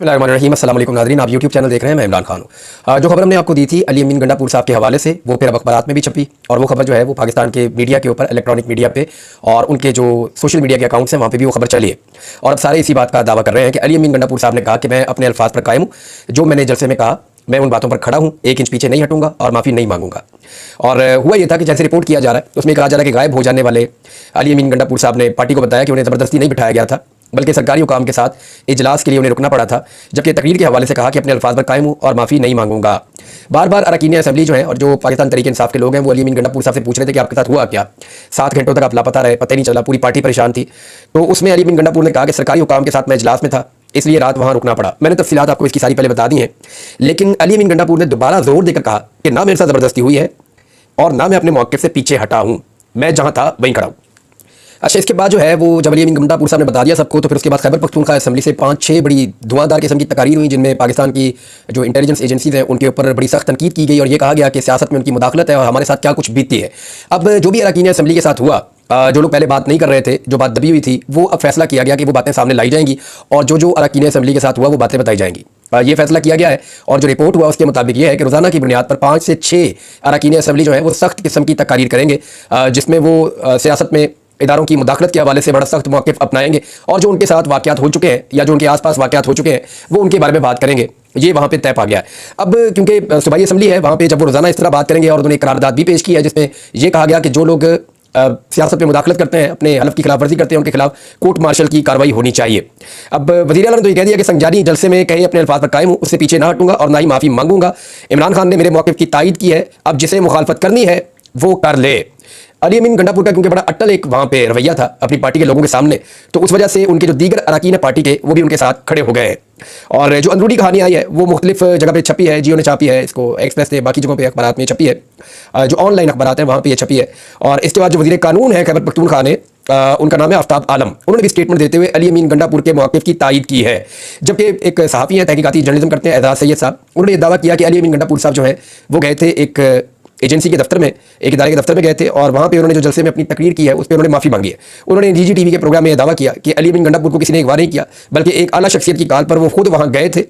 बिस्मिल्लाहिर्रहमानिर्रहीम। अस्सलाम वालेकुम नाज़रीन, आप यूट्यूब चैनल देख रहे हैं। मैं इमरान खान हूँ। जो खबर हमने आपको दी थी अली अमीन गंडापुर साहब के हवाले से, वो फिर अब अखबारात में भी छपी और वो खबर जो है वो पाकिस्तान के मीडिया के ऊपर, इलेक्ट्रॉनिक मीडिया पे और उनके जो सोशल मीडिया के अकाउंट्स हैं वहाँ पे भी वो खबर चली है। और अब सारे इसी बात का दावा कर रहे हैं कि अली अमीन गंडापुर साहब ने कहा कि मैं अपने अल्फाज पर कायम हूँ, जो मैंने जलसे में कहा मैं उन बातों पर खड़ा हूँ, 1 इंच पीछे नहीं हटूंगा और माफ़ी नहीं मांगूंगा। और हुआ ये था कि जैसे रिपोर्ट किया जा रहा है उसमें कहा जा रहा है कि गायब हो जाने वाले अली अमीन गंडापुर साहब ने पार्टी को बताया कि उन्हें ज़बरदस्ती नहीं बिठाया गया था, बल्कि सरकारी हुकाम के साथ इजलास के लिए उन्हें रुकना पड़ा था। जबकि तकरीर के हवाले से कहा कि अपने अल्फाज पर कायम हूँ और माफ़ी नहीं मांगूंगा। बार बार अरकान असेंबली जो है और जो पाकिस्तान तहरीक इंसाफ के लोग हैं वो अली अमीन गंडापुर साहब से पूछ रहे थे कि आपके साथ हुआ क्या, 7 घंटों तक आप लापता रहे, पता ही नहीं चला, पूरी पार्टी परेशान थी। तो उसमें अली अमीन गंडापुर ने कहा कि सरकारी हुकाम के साथ मैं इजलास में था, इसलिए रात वहाँ रुकना पड़ा। मैंने तफसीलात आपको इसकी सारी पहले बता दी हैं, लेकिन अली अमीन गंडापुर ने दोबारा जोर देकर कहा कि ना मेरे साथ ज़बरदस्ती हुई है और ना मैं अपने मौक़िफ़ से पीछे हटा हूँ, मैं जहाँ था वहीं खड़ा हूँ। अच्छा, इसके बाद जो है वो जब अली अमीन गंडापुर साहब ने बता दिया सबको, तो फिर उसके बाद खैबर पख्तूनख्वा असेंबली से 5-6 बड़ी धुआंधार किस्म की तकारीर हुई, जिनमें पाकिस्तान की जो इंटेलिजेंस एजेंसीज हैं उनके ऊपर बड़ी सख्त तनकीद की गई और ये कहा गया कि सियासत में उनकी मुदाखलत है और हमारे साथ क्या कुछ बीतती है। अब जो भी अरकान असेंबली के साथ हुआ, जो लोग पहले बात नहीं कर रहे थे, जो बात दबी हुई थी, वो अब फैसला किया गया कि वो बातें सामने लाई जाएंगी और जो जो अरकान असेंबली के साथ हुआ वो बातें बताई जाएंगी। ये फैसला किया गया है और जो रिपोर्ट हुआ उसके मुताबिक ये है कि रोज़ाना की बुनियाद पर 5 से 6 अरकान असेंबली जो है वो सख्त किस्म की तकारीर करेंगे, जिसमें वो सियासत में इदारों की मुदाखलत के हवाले से बड़ा सख्त मौक़िफ़ अपनाएंगे और जो उनके साथ वाक़यात हो चुके हैं या जो उनके आसपास वाक़यात हो चुके हैं वो उनके बारे में बात करेंगे। ये वहाँ पे तय पा गया है। अब क्योंकि सूबाई असम्बली है, वहाँ पे जब वो रोज़ाना इस तरह बात करेंगे और उन्होंने एक करारदाद भी पेश की है जिसमें यह कहा गया कि जो लोग सियासत में मुदाखलत करते हैं, अपने हलफ की खिलाफ वर्जी करते हैं, उनके खिलाफ कोर्ट मार्शल की कार्रवाई होनी चाहिए। अब वज़ीर आला ने तो ये कह दिया कि संजानी जलसे में कहीं अपने अल्फाज पर कायम हूँ, उससे पीछे ना हटूंगा और ना ही माफ़ी मांगूंगा। इमरान खान ने मेरे मौक़िफ़ की तायद की है, अब जिसे मुखालफत करनी है वो कर ले। अली अमीन गंडापुर का क्योंकि बड़ा अट्टल एक वहाँ पे रवैया था अपनी पार्टी के लोगों के सामने, तो उस वजह से उनके जो दीगर अरकान पार्टी के वो भी उनके साथ खड़े हो गए हैं। और जो अंदरूनी कहानी आई है वो मुख्तलिफ जगह पे छपी है, जियो ने छापी है, इसको एक्सप्रेस ने, बाकी जगहों पे अखबारात में छपी है, जो ऑनलाइन अखबारात हैं वहाँ पे ये छपी है। और इसके बाद जो वज़ीर कानून है खैबर पख्तूनख्वा ने, उनका नाम है आफ्ताब आलम, उन्होंने भी स्टेटमेंट देते हुए अली अमीन गंडापुर के मौक़िफ़ की तायद की है। जबकि एक सहाफ़ी हैं, तहकीकाती जर्नलिज्म करते हैं, एजाज सैयद साहब, उन्होंने दावा किया कि अली अमीन गंडापुर साहब जो है वो गए थे एक एजेंसी के दफ्तर में, एक इदारे के दफ्तर में गए थे और वहाँ पे उन्होंने जो जलसे में अपनी तकरीर की है उस पर उन्होंने माफ़ी मांगी है। उन्होंने निजी टीवी के प्रोग्राम में यह दावा किया कि अली अमीन गंडापुर को किसी ने अगवा नहीं किया, बल्कि एक आला शख्सियत की कॉल पर वो खुद वहाँ गए थे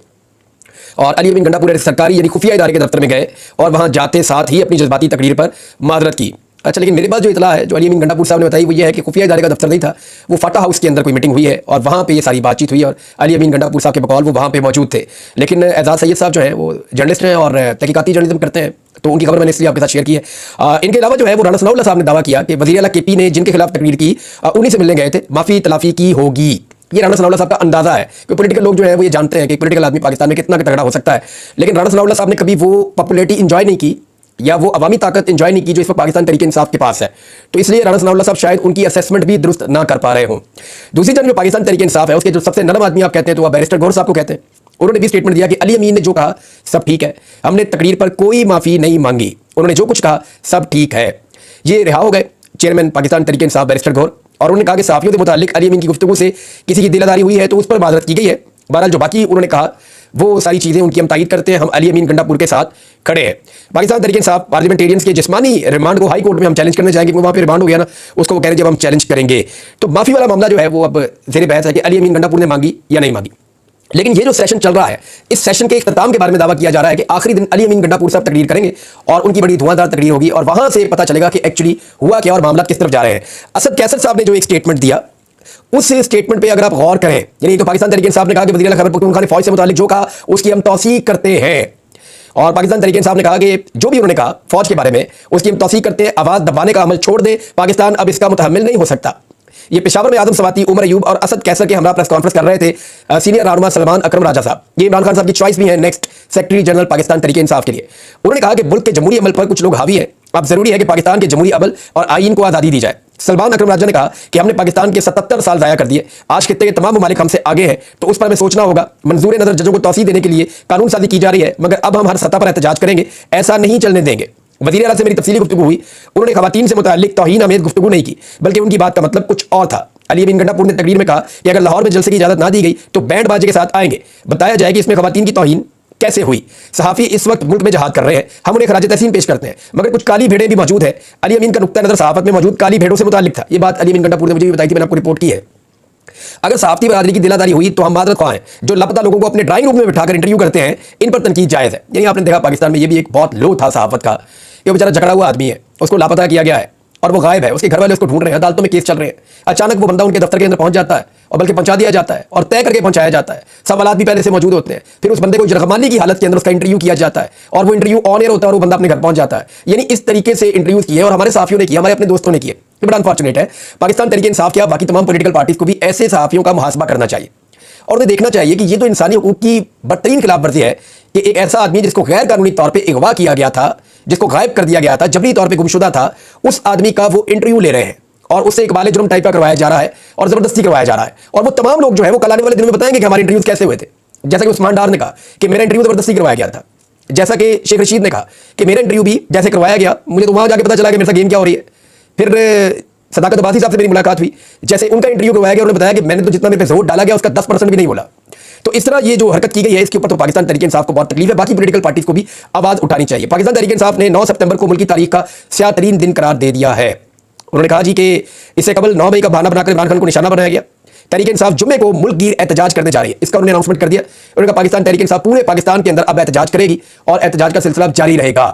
और अली अमीन गंडापुर सरकारी यानी खुफिया इदारे के दफ्तर में गए और वहाँ जाते साथ ही अपनी जज्बाती तकरीर पर माजरत की। अच्छा, लेकिन मेरे पास जो इतला है जो अली अमीन गंडापुर साहब ने बताई वो ये है कि खुफिया इदारे का दफ्तर नहीं था, वो फाटा हाउस के अंदर कोई मीटिंग हुई है और वहाँ पे ये सारी बातचीत हुई और अली अमीन गंडापुर साहब के बकौल वो वहाँ पे मौजूद थे। लेकिन एजाज सैयद साहब जो है वो जर्नलिस्ट हैं और तहकीकाती जर्नलिज्म करते हैं, तो उनकी खबर मैंने इसलिए आपके साथ शेयर की है। इनके अलावा जो है वो राना सनाउल्लाह साहब ने दावा किया कि वज़ीर आला केपी ने जिनके खिलाफ तकरीर की उन्हीं से मिलने गए थे, माफ़ी तलाफ़ी की होगी। ये राना सनाउल्लाह साहब का अंदाज़ा है कि पॉलिटिकल लोग जो है वो ये जानते हैं कि पॉलिटिकल आदमी पाकिस्तान में कितना तगड़ा हो सकता है, लेकिन राना सनाउल्लाह साहब ने कभी वो पॉपुलैरिटी इंजॉय नहीं की या वो अवामी ताकत इंजॉय नहीं की जो इस वक्त पाकिस्तान तहरीक इंसाफ के पास है। तो इसलिए राना सनाउल्लाह साहब शायद उनकी असेसमेंट भी दुरुस्त ना कर पा रहे हों। दूसरी तरफ जो पाकिस्तान तहरीक इंसाफ है उसके जो सबसे नरम आदमी आप कहते हैं तो वह बैरिस्टर गौहर साहब को कहते हैं। उन्होंने भी स्टेटमेंट दिया कि अली अमीन ने जो कहा सब ठीक है, हमने तकरीर पर कोई माफ़ी नहीं मांगी, उन्होंने जो कुछ कहा सब ठीक है। ये रिहा हो गए चेयरमैन पाकिस्तान तहरीक इंसाफ बैरिस्टर गौहर, और उन्होंने कहा कि सहाफ़ियों के मुतालिक अली अमीन की गुफ्तगू से किसी की दिलादारी हुई है तो उस पर माजरत की गई है। बहरहाल जो बाकी उन्होंने कहा वो सारी चीज़ें उनकी हम तायद करते हैं, हम अली अमीन गंडापुर के साथ खड़े हैं। पाकिस्तान तहरीक इंसाफ पार्लियामेंटेरियंस के जिस्मानी रिमांड को हाई कोर्ट में हम चैलेंज करने जाएंगे, वहाँ पे रिमांड हो गया ना, उसको वो कह रहे जब हम चैलेंज करेंगे। तो माफ़ी वाला मामला जो है वो अब ज़ेर बहस है कि अली अमीन गंडापुर ने मांगी या नहीं मांगी। लेकिन ये जो सेशन चल रहा है, इस सेशन के इख्तिताम के बारे में दावा किया जा रहा है कि आखिरी दिन अली अमीन गंडापुर साहब तकरीर करेंगे और उनकी बड़ी धुआंधार तकरीर होगी और वहाँ से पता चलेगा कि एक्चुअली हुआ क्या और मामला किस तरफ जा रहे हैं। असद कैसर साहब ने जो एक स्टेटमेंट दिया, उस स्टेटमेंट पे अगर आप गौर करें, यानी तो पाकिस्तान तहरीक इंसाफ ने कहा कि वज़ीर आला खैबर पख्तूनख्वा ने फौज से मुतालिक जो कहा उसकी हम तौसीक करते हैं, और पाकिस्तान तहरीक इंसाफ ने कहा कि जो भी उन्होंने कहा फौज के बारे में उसकी हम तौसीक करते हैं, आवाज़ दबाने का अमल छोड़ दे, पाकिस्तान अब इसका मुतहम्मिल नहीं हो सकता। ये पेशावर में आदम सवाती, उमर अयूब और असद कैसर के हमरा प्रेस कॉन्फ्रेंस कर रहे थे सीनियर रहनुमा सलमान अकरम राजा साहब। ये इमरान खान साहब की चॉइस भी है next secretary general Pakistan Tehreek Insaf के लिए। उन्होंने कहा कि मुल्क के जमहूरी अमल पर कुछ लोग हावी हैं, अब जरूरी है कि पाकिस्तान के जमहूरी अमल और आईन को आज़ादी दी जाए। सलमान अकरम राजा ने कहा कि हमने पाकिस्तान के 77 साल ज़ाया कर दिए, आज खित्ते के तमाम ममालिक हमसे आगे हैं, तो उस पर हमें सोचना होगा। मंजूर नज़र जजों को तौसीह देने के लिए कानून साजी की जा रही है, मगर अब हम हर सतह पर एहतजाज करेंगे, ऐसा नहीं चलने देंगे। वज़ीर आला से मेरी तफसीली गुफ्तगू हुई, उन्होंने ख़वातीन से मुताल्लिक तौहीन आमेज़ गुफ्तगू नहीं की, बल्कि उनकी बात का मतलब कुछ और था। अली अमीन गंडापुर ने तकरीर में कहा कि अगर लाहौर में जलसे की इजाज़त ना दी गई तो बैंड बाजे के साथ आएंगे, बताया जाए कि इसमें ख़वातीन की तौहीन कैसे हुई। सहाफ़ी इस वक्त मुल्क में जहाद कर रहे हैं, हम उन्हें खराज तहसीन पेश करते हैं, मगर कुछ काली भेड़ें भी मौजूद है। अली अमीन का नुक्ता नज़र सहाफ़त में मौजूद काली भेड़ों से मुताल्लिक था। ये बात अली अमीन गंडापुर ने मुझे भी बताई थी, मैंने आपको रिपोर्ट की है। अगर सहाफती बरादरी की दिलादारी हुई तो हम मादरत ख्वाह हैं। जो लापता लोगों को अपने ड्राइंग रूम में बिठाकर इंटरव्यू करते हैं, इन पर तनकीद जायज़ है। यानी आपने देखा पाकिस्तान में ये भी एक बहुत लो था सहाफत का। ये बेचारा झगड़ा हुआ आदमी है, उसको लापता किया गया है और वो गायब है। उसके घर वाले उसको ढूंढ रहे हैं, अदालतों में केस चल रहे हैं। अचानक वो बंदा उनके दफ्तर के अंदर पहुंच जाता है और बल्कि पहुंचा दिया जाता है और तय करके पहुंचाया जाता है। सवालात भी पहले से मौजूद होते हैं। फिर उस बंदे को जरगमानी की हालत के अंदर उसका इंटरव्यू किया जाता है और वो इंटरव्यू ऑन एयर होता है और वो बंदा अपने घर पहुंच जाता है। यानी इस तरीके से इंटरव्यूज किए और हमारे साफियों ने किए, हमारे अपने दोस्तों ने किए। बड़ा अनफॉर्चुनेट है। पाकिस्तान तहरीक इंसाफ क्या बाकी तमाम पॉलिटिकल पार्टीज को भी ऐसे सहाफियों का मुहासबा करना चाहिए और उन्हें देखना चाहिए कि ये तो इंसानी हकूक की बदतरीन खिलाफ वर्जी है कि एक ऐसा आदमी जिसको गैर कानूनी तौर पर अगवा किया गया था, जिसको गायब कर दिया गया था, जबरी तौर पर गुमशुदा था, उस आदमी का वो इंटरव्यू ले रहे हैं और उससे एक वाले जुर्म टाइप का करवाया जा रहा है और जबरदस्ती करवाया जा रहा है। और वो तमाम लोग जो है वो कल आने वाले दिन में बताएंगे कि हमारे इंटरव्यूज कैसे हुए थे। जैसा कि उस्मान डार ने कहा कि मेरा इंटरव्यू जबरदस्ती करवाया गया था, जैसा कि शेख रशीद ने कहा कि मेरा इंटरव्यू भी जैसे करवाया गया, मुझे तो वहां जाके पता चला कि मेरे साथ गेम क्या हो रही है। फिर सदाकत अब्बासी साहब से मेरी मुलाकात हुई, जैसे उनका इंटरव्यू करवाया गया, उन्होंने बताया कि मैंने तो जितना मेरे पे जोर डाला गया उसका 10% भी नहीं बोला। तो इस तरह ये जो हरकत की गई है इसके ऊपर तो पाकिस्तान तहरीक इंसाफ को बहुत तकलीफ है। बाकी पॉलिटिकल पार्टीज को भी आवाज उठानी चाहिए। पाकिस्तान तहरीक इंसाफ ने 9 सितंबर को मुल्की तारीख का स्याह तरीन दिन करार दे दिया है। उन्होंने कहा जी कि इससे कबल 9 मई का बहाना बनाकर इमरान खान को निशाना बनाया गया। तहरीक इंसाफ जुम्मे को मुल्क गिर एहतजाज करने जा रही है, इसका उन्होंने अनाउंसमेंट कर दिया। उन्होंने कहा पाकिस्तान तहरीक इंसाफ पूरे पाकिस्तान के अंदर अब एहतजाज करेगी और एहतजाज का सिलसिला जारी रहेगा।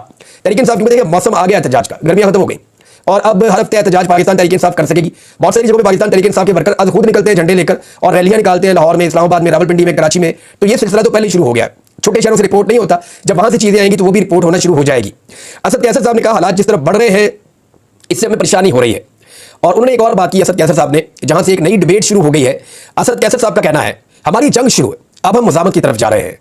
तहरीक इंसाफ की मौसम आ गया एहतजाज का, गर्मियां खत्म हो गई और अब हर हफ्ते एहतजाज पाकिस्तान तहरीक इंसाफ कर सकेगी। बहुत सारी जगहों पे पाकिस्तान तहरीक इंसाफ के वर्कर आज खुद निकलते हैं झंडे लेकर और रैलियां निकालते हैं, लाहौर में, इस्लामाबाद में, रावलपिंडी में, कराची में। तो ये सिलसिला तो पहले शुरू हो गया। छोटे शहरों से रिपोर्ट नहीं होता, जब वहां से चीजें आएंगी तो वो भी रिपोर्ट होना शुरू हो जाएगी। असद कैसर साहब ने कहा हालात जिस तरफ बढ़ रहे हैं इससे हमें परेशानी हो रही है। और उन्होंने एक और बात की असद कैसर साहब ने, जहां से एक नई डिबेट शुरू हो गई है। असद कैसर साहब का कहना है हमारी जंग शुरू है, अब हम मुजामत की तरफ जा रहे हैं।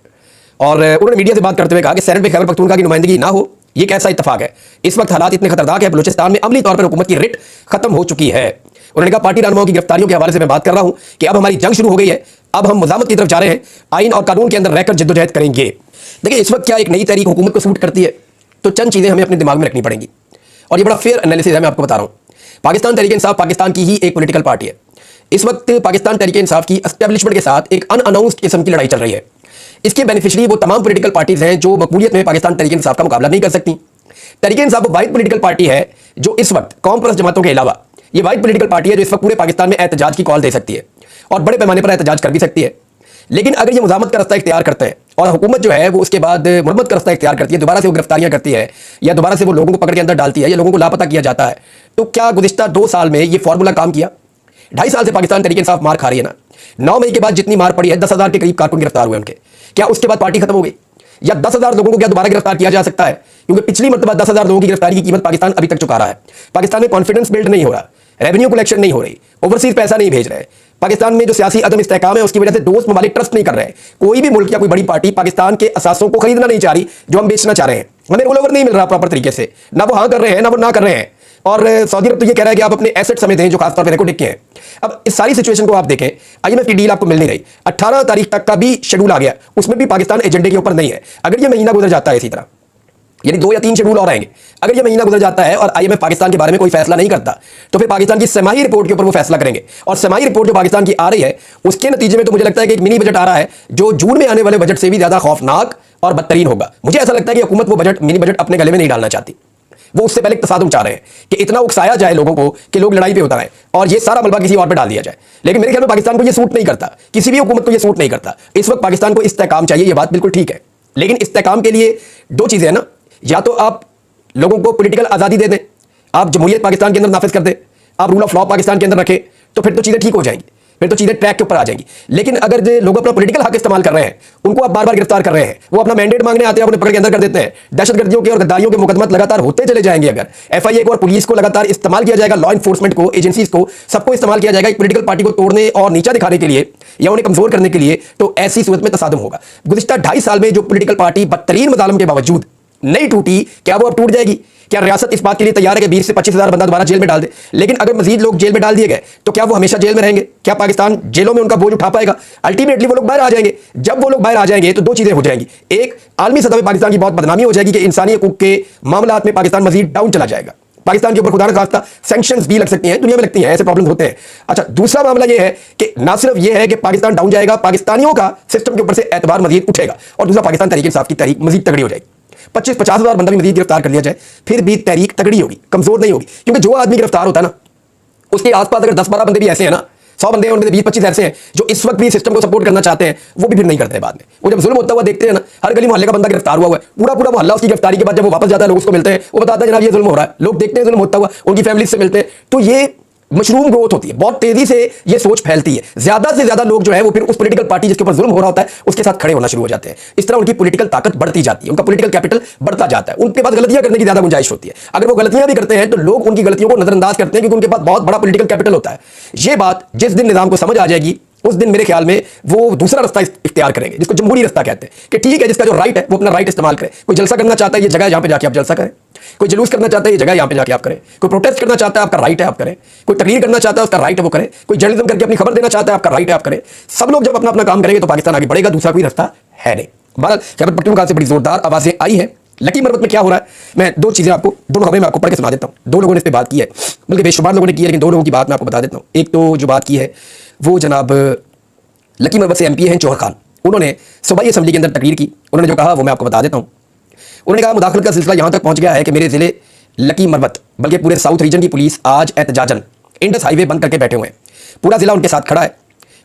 और उन्होंने मीडिया से बात करते हुए कहा कि सेनेट में खैबर पख्तूनख्वा की नुमाइंदगी ना हो, ये कैसा इत्तेफाक है। इस वक्त हालात इतने खतरनाक है, बलूचिस्तान में अमली तौर पर हुकूमत की रिट खत्म हो चुकी है। उन्होंने कहा पार्टी रहनुमाओं की गिरफ्तारियों के हवाले से मैं बात कर रहा हूं कि अब हमारी जंग शुरू हो गई है, अब हम मुजामत की तरफ जा रहे हैं, आइन और कानून के अंदर रहकर जद्दोजहद करेंगे। देखिए इस वक्त क्या एक नई तहरीक हुकूमत को सूट करती है, तो चंद चीजें हमें अपने दिमाग में रखनी पड़ेंगी और ये बड़ा फेयर एनालिसिस है, मैं आपको बता रहा हूं। पाकिस्तान तहरीक इंसाफ पाकिस्तान की ही एक पॉलिटिकल पार्टी है। इस वक्त पाकिस्तान तहरीक इंसाफ की एस्टेब्लिशमेंट के साथ एक अनअनाउंस्ड किस्म की लड़ाई चल रही है। इसके बेनिफिशियरी वो तमाम पॉलिटिकल पार्टीज हैं जो मकबूलियत में पाकिस्तान तहरीक इंसाफ का मुकाबला नहीं कर सकती। तहरीक इंसाफ वो वाहिद पॉलिटिकल पार्टी है जो इस वक्त कौम परस्त जमातों के अलावा ये वाहिद पॉलिटिकल पार्टी है जो इस वक्त पूरे पाकिस्तान में एहतजाज की कॉल दे सकती है और बड़े पैमाने पर एहतजाज कर भी सकती है। लेकिन अगर ये मुजामत का रास्ता इख्तियार करते हैं और हुकूमत जो है वो उसके बाद मुरम्मत का रास्ता इख्तियार करती है, दोबारा से वो गिरफ्तारियां करती है या दोबारा से वो लोगों को पकड़ के अंदर डालती है या लोगों को लापता किया जाता है, तो क्या गुज़िश्ता 2 साल में ये फॉर्मूला काम किया? 2.5 साल से पाकिस्तान तहरीक इंसाफ मार खा रही है ना। 9 मई के बाद जितनी मार पड़ी है, 10,000 के करीब कारकुन गिरफ्तार हुए उनके, क्या उसके बाद पार्टी खत्म हो गई? या 10,000 लोगों को क्या दोबारा गिरफ्तार किया जा सकता है? क्योंकि पिछली मरतबा 10,000 लोगों की गिरफ्तारी की कीमत पाकिस्तान अभी तक चुका रहा है। पाकिस्तान में कॉन्फिडेंस बिल्ड नहीं हो रहा, रेवेन्यू कलेक्शन नहीं हो रही, ओवरसीज पैसा नहीं भेज रहे। पाकिस्तान में जो सियासी अदम इस्तेहकाम है उसकी वजह से दोस्त ममालिक ट्रस्ट नहीं कर रहे। कोई भी मुल्क या कोई बड़ी पार्टी पाकिस्तान के असासों को खरीदना नहीं चाह रही जो हम बेचना चाह रहे हैं। हमें रोल ओवर नहीं मिल रहा प्रॉपर तरीके से, ना वो हाँ कर रहे हैं ना वो ना कर रहे हैं। और सऊदी अरब तो ये कह रहा है कि आप अपने एसेट समेत हैं जो खासतौर पर रेको के हैं। अब इस सारी सिचुएशन को आप देखें, IMF की डील आपको मिल नहीं रही, 18 तारीख तक का भी शेड्यूल आ गया, उसमें भी पाकिस्तान एजेंडे के ऊपर नहीं है। अगर ये महीना गुजर जाता है इसी तरह, यानी 2 या 3 शेड्यूल और आएंगे, अगर ये महीना गुजर जाता है और IMF पाकिस्तान के बारे में कोई फैसला नहीं करता, तो फिर पाकिस्तान की समाही रिपोर्ट के ऊपर वो फैसला करेंगे। और समाही रिपोर्ट जो पाकिस्तान की आ रही है उसके नतीजे में तो मुझे लगता है कि एक मिनी बजट आ रहा है जो जून में आने वाले बजट से भी ज्यादा खौफनाक और बदतरीन होगा। मुझे ऐसा लगता है कि हुकूमत वो बजट, मिनी बजट अपने गले में नहीं डालना चाहती। वो उससे पहले तसादुम चाह रहे हैं कि इतना उकसाया जाए लोगों को कि लोग लड़ाई पे उतर आए और ये सारा मलबा किसी और पे डाल दिया जाए। लेकिन मेरे ख्याल में पाकिस्तान को ये सूट नहीं करता, किसी भी हुकूमत को ये सूट नहीं करता। इस वक्त पाकिस्तान को इस्तेहकाम चाहिए, ये बात बिल्कुल ठीक है, लेकिन इस्तेहकाम के लिए 2 चीजें हैं ना, या तो आप लोगों को पॉलिटिकल आजादी दे दें, आप जमहूरियत पाकिस्तान के अंदर नाफिज कर दें, आप रूल ऑफ लॉ पाकिस्तान के अंदर रखें, तो फिर तो चीजें ठीक हो जाएंगी, फिर तो चीजें ट्रैक के ऊपर आ जाएंगी। लेकिन अगर जो लोग अपना पॉलिटिकल हक इस्तेमाल कर रहे हैं, उनको आप बार बार गिरफ्तार कर रहे हैं, वो अपना मैंडेट मांगने आते हैं, उन्हें पकड़ के अंदर कर देते हैं, दहशतगर्दियों के और गद्दारियों के मुकदमत लगातार होते चले जाएंगे। अगर FIA को और पुलिस को लगातार इस्तेमाल किया जाएगा, लॉ इन्फोर्समेंट को, एजेंसीज को, सबको इस्तेमाल किया जाएगा एक पॉलिटिकल पार्टी को तोड़ने और नीचा दिखाने के लिए या उन्हें कमजोर करने के लिए, तो ऐसी सूरत में तसादुम होगा। गुज़िश्ता 2.5 साल में जो पॉलिटिकल पार्टी बदतरीन मजालिम के बावजूद नहीं टूटी, क्या वो अब टूट जाएगी? क्या रियासत इस बात के लिए तैयार है कि 20 से 25,000 बंदा दोबारा जेल में डाल दे? लेकिन अगर मजीद लोग जेल में डाल दिए गए तो क्या वो हमेशा जेल में रहेंगे? क्या पाकिस्तान जेलों में उनका बोझ उठा पाएगा? अल्टीमेटली वो लोग बाहर आ जाएंगे। जब वो लोग बाहर आ जाएंगे तो 2 चीजें हो जाएंगी। एक, आलमी सतह पर पाकिस्तान की बहुत बदनामी हो जाएगी कि इंसानी हकूक के मामलात में पाकिस्तान मजीद डाउन चला जाएगा। पाकिस्तान के ऊपर खुदा न खास्ता सैंक्शंस भी लग सकती हैं, दुनिया में लगती हैं, ऐसे प्रॉब्लम होते हैं। अच्छा, दूसरा मामला यह है कि ना सिर्फ यह है कि पाकिस्तान डाउन जाएगा, पाकिस्तानियों का सिस्टम के ऊपर से एतबार मजीद उठेगा, और दूसरा पाकिस्तान तहरीक इंसाफ की तहरीक मजीद तगड़ी हो जाएगी। 25-50,000 बंदा भी मजीद गिरफ्तार कर लिया जाए, फिर भी तहरीक तगड़ी होगी, कमजोर नहीं होगी। क्योंकि जो आदमी गिरफ्तार होता है ना, उसके आसपास अगर 10-12 बंदे भी ऐसे हैं ना 100 बंदे हैं, उनमें 20-25 ऐसे हैं जो इस वक्त भी सिस्टम को सपोर्ट करना चाहते हैं, वो भी फिर नहीं करते हैं बाद में। वो जब जुल्म होता हुआ देखते हैं ना, हर गली मोहल्ले का बंदा गिरफ्तार हुआ है, पूरा पूरा मोहल्ला उसकी गिरफ्तारी के बाद जब वो वापस जाता है, लोग उसको मिलते हैं, वो बताता है जनाब ये जुल्म हो रहा है, लोग देखते हैं जुल्म होता हुआ, उनकी फैमिली से मिलते हैं, तो ये मशरूम ग्रोथ होती है, बहुत तेजी से ये सोच फैलती है। ज्यादा से ज्यादा लोग जो है वो फिर उस पॉलिटिकल पार्टी जिसके ऊपर जुल्म हो रहा होता है उसके साथ खड़े होना शुरू हो जाते हैं। इस तरह उनकी पॉलिटिकल ताकत बढ़ती जाती है, उनका पॉलिटिकल कैपिटल बढ़ता जाता है, उनके पास गलतियां करने की ज्यादा गुंजाइश होती है। अगर वो गलतियां भी करते हैं तो लोग उनकी गलतियों को नजरअंदाज करते हैं क्योंकि उनके पास बहुत बड़ा पॉलिटिकल कैपिटल होता है। ये बात जिस दिन निजाम को समझ आ जाएगी उस दिन मेरे ख्याल में वो दूसरा रास्ता इख्तियार करेंगे, जिसको जमहूरी रास्ता कहते हैं, कि ठीक है जिसका जो राइट है वो अपना राइट इस्तेमाल करे। कोई जलसा करना चाहता है, ये जगह जहां पे जाके आप जलसा करें। कोई जुलूस करना चाहता है, ये जगह यहां पे जाके आप करें। कोई प्रोटेस्ट करना चाहता है, आपका राइट है, आप करें। कोई तकरीर करना चाहता है, उसका राइट है, वो करे। कोई जर्नलिज्म करके अपनी खबर देना चाहता है, आपका राइट है, आप करें। सब लोग जब अपना अपना काम करेंगे तो पाकिस्तान आगे बढ़ेगा, दूसरा कोई रास्ता है नहीं। बहरहाल खैबर पख्तूनख्वा से बड़ी जोरदार आवाजें आई है। लकी मरबत में क्या हो रहा है, मैं दो चीजें आपको, दोनों खबरें मैं आपको पढ़ के सुना देता हूं। दो लोगों ने इस पर बात की है, बल्कि बेशुमार लोगों ने की है, लेकिन दो लोगों की बात मैं आपको बता देता हूं। एक तो जो बात की है वो जनाब लकी मरबत से एमपी हैं जौहर खान, उन्होंने सूबाई असम्बली के अंदर तकरीर की। उन्होंने जो कहा वो मैं आपको बता देता हूँ। उन्होंने कहा मुदाखलत का सिलसिला यहाँ तक पहुँच गया है कि मेरे ज़िले लकी मरबत बल्कि पूरे साउथ रीजन की पुलिस आज एहतजाजन इंडस हाईवे बंद करके बैठे हुए हैं। पूरा ज़िला उनके साथ खड़ा है।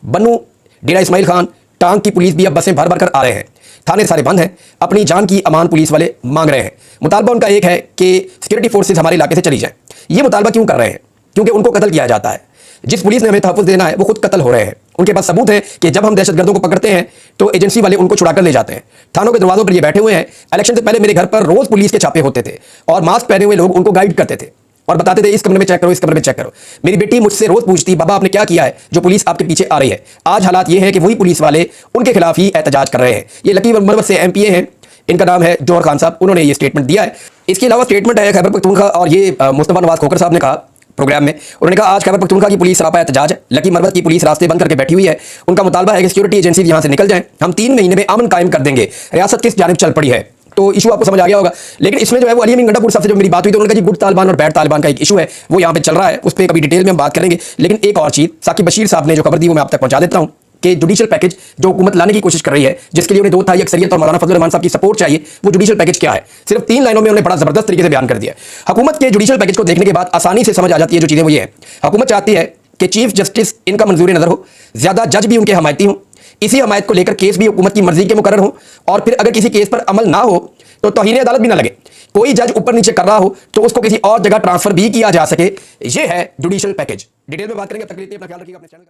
बन्नू, डेरा इस्माइल खान, टांग की पुलिस भी अब बसें भर भर कर आ रहे हैं। थाने सारे बंद हैं। अपनी जान की अमान पुलिस वाले मांग रहे हैं। मुतालबा उनका एक है कि सिक्योरिटी फोर्सेज हमारे इलाके से चली जाएं। ये मुतालबा क्यों कर रहे हैं? क्योंकि उनको कत्ल किया जाता है। जिस पुलिस ने हमें तहफ़्फ़ुज़ देना है वो खुद कत्ल हो रहे हैं। उनके पास सबूत है कि जब हम दहशतगर्दों को पकड़ते हैं तो एजेंसी वाले उनको छुड़ाकर ले जाते हैं। थानों के दरवाजों पर ये बैठे हुए हैं। इलेक्शन से पहले मेरे घर पर रोज पुलिस के छापे होते थे और मास्क पहने हुए लोग उनको गाइड करते थे और बताते थे इस कमरे में चेक करो, इस कमरे में चेक करो। मेरी बेटी मुझसे रोज पूछती बाबा आपने क्या किया है जो पुलिस आपके पीछे आ रही है। आज हालात ये है कि वही पुलिस वाले उनके खिलाफ ही एहतजाज कर रहे हैं। ये लकी मरबत से एमपीए हैं, इनका नाम है जौहर खान साहब। उन्होंने ये स्टेटमेंट दिया है। इसके अलावा स्टेटमेंट है खैबर पख्तूनख्वा और ये मुस्तफा नवाज खोखर साहब ने कहा प्रोग्राम में। उन्होंने कहा आज खैबर पख्तूनख्वा की पुलिस सरापा एहतजाज है। लकी मरबत की पुलिस रास्ते बंद करके बैठी हुई है। उनका मुतालबा है कि सिक्योरिटी एजेंसी यहाँ से निकल जाएं। हम 3 महीने में अमन कायम कर देंगे। रियासत किस जानिब चल पड़ी है, तो इशू आपको समझ आ गया होगा। लेकिन इसमें जो है वो अली अमीन गंडापुर साहब से जो मेरी बात हुई तो उन्होंने कहा जी गुड तालिबान और बैड तालिबान का एक इशू है, वो यहाँ पे चल रहा है, उस पर कभी डिटेल में हम बात करेंगे। लेकिन एक और चीज़ साकिब बशीर साहब ने जो खबर दी वो मैं आप तक पहुँचा देता हूँ कि जुडिशियल पैकेज जो हुकूमत लाने की कोशिश कर रही है, जिसके लिए उन्हें 2 तिहाई अक्सरियत और मौलाना फजल रहमान साहब की सपोर्ट चाहिए, वो जुडिशियल पैकेज क्या है, सिर्फ 3 लाइनों में उन्होंने बड़ा जबरदस्त तरीके से बयान कर दिया। हुकूमत के जुडिशियल पैकेज को देखने के बाद आसानी से समझ आ जाती है जो चीज़ें वो ये है। हुकूमत चाहती है कि चीफ जस्टिस इनका मंजूर नजर हो, ज्यादा जज भी उनके हमायती हों, इसी हमायत को लेकर केस भी हुकूमत की मर्जी के मुकर्रर हो, और फिर अगर किसी केस पर अमल ना हो तो तौहीन अदालत भी ना लगे। कोई जज ऊपर नीचे कर रहा हो तो उसको किसी और जगह ट्रांसफर भी किया जा सके। ये है जुडिशियल पैकेज। डिटेल में बात करेंगे, तब तक के लिए अपना ख्याल रखिएगा। अपने चैनल